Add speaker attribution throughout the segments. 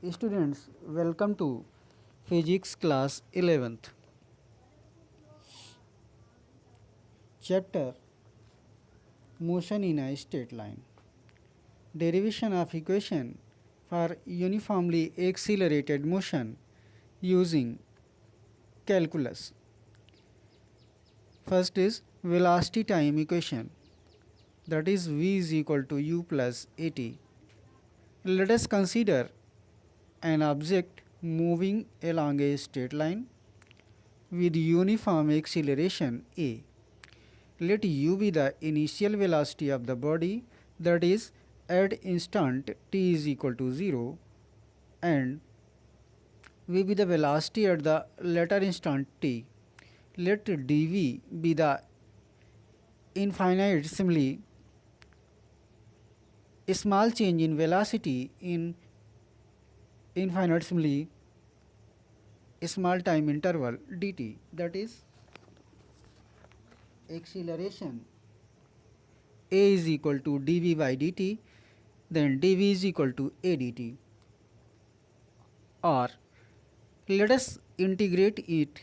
Speaker 1: Students, welcome to Physics class 11th. Chapter Motion in a Straight Line. Derivation of equation for uniformly accelerated motion using calculus. First is velocity time equation, that is v is equal to u plus at. Let us consider an object moving along a straight line with uniform acceleration a. Let u be the initial velocity of the body, that is at instant t is equal to 0, and v be the velocity at the later instant t. Let dv be the infinitesimally small change in velocity in infinitesimally small time interval dt, that is acceleration a is equal to dv by dt, then dv is equal to a dt. Or let us integrate it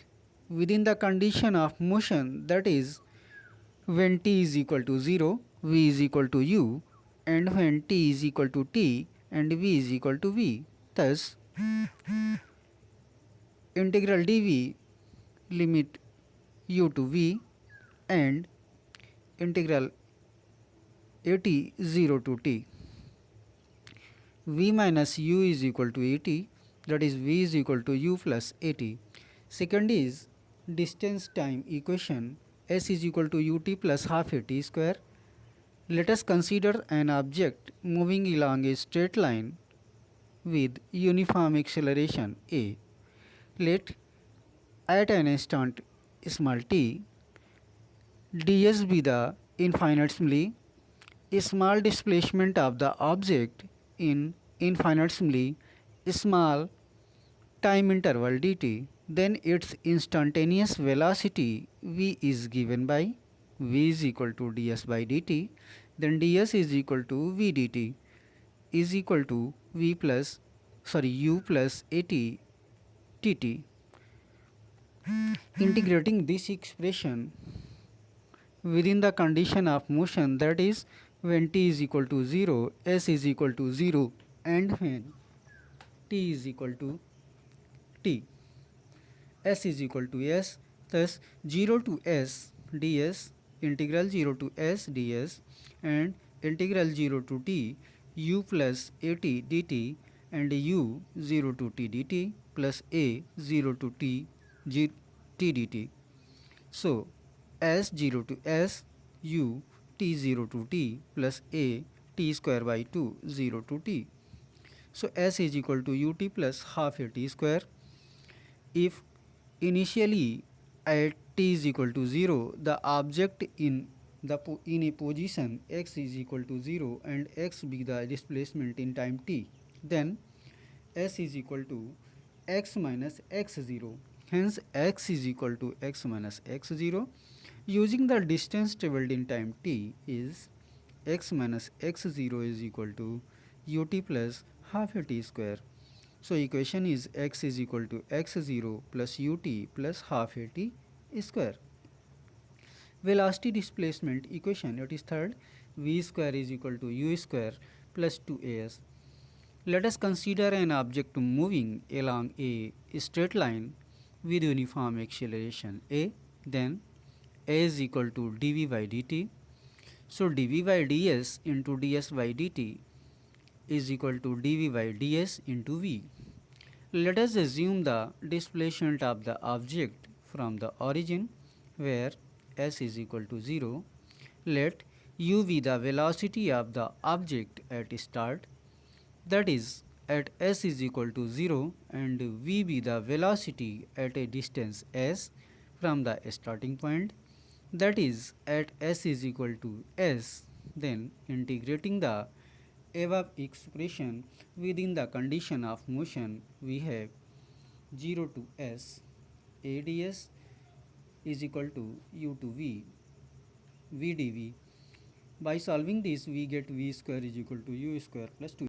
Speaker 1: within the condition of motion, that is when t is equal to 0, v is equal to u, and when t is equal to t and v is equal to v. Thus, integral dv limit u to v and integral at 0 to t. v minus u is equal to at, that is v is equal to u plus at. Second is distance time equation, s is equal to ut plus half at square. Let us consider an object moving along a straight line with uniform acceleration a. Let at an instant small t, ds be the infinitesimally small displacement of the object in infinitesimally small time interval dt. Then its instantaneous velocity v is given by v is equal to ds by dt, then ds is equal to v dt is equal to u plus at tt. Integrating this expression within the condition of motion, that is when t is equal to 0, s is equal to 0, and when t is equal to t, s is equal to s. Thus 0 to s ds, integral 0 to s ds, and integral 0 to t u plus at dt, and u 0 to t dt plus a 0 to t dt. So s 0 to s u t 0 to t plus a t square by 2 0 to t. So s is equal to ut plus half a t square. If initially at t is equal to 0, the object in a position x is equal to 0 and x be the displacement in time t, then s is equal to x minus x0. Hence x is equal to x minus x0. Using the distance traveled in time t is x minus x0 is equal to ut plus half a t square. So equation is x is equal to x0 plus ut plus half a t square. Velocity displacement equation, it is third, v square is equal to u square plus 2as. Let us consider an object moving along a straight line with uniform acceleration a, then a is equal to dv by dt. So dv by ds into ds by dt is equal to dv by ds into v. Let us assume the displacement of the object from the origin where s is equal to 0. Let u be the velocity of the object at start, that is at s is equal to 0, and v be the velocity at a distance s from the starting point, that is at s is equal to s. Then integrating the above expression within the condition of motion, we have 0 to s ads is equal to u to v dv. By solving this, we get v square is equal to u square plus 2.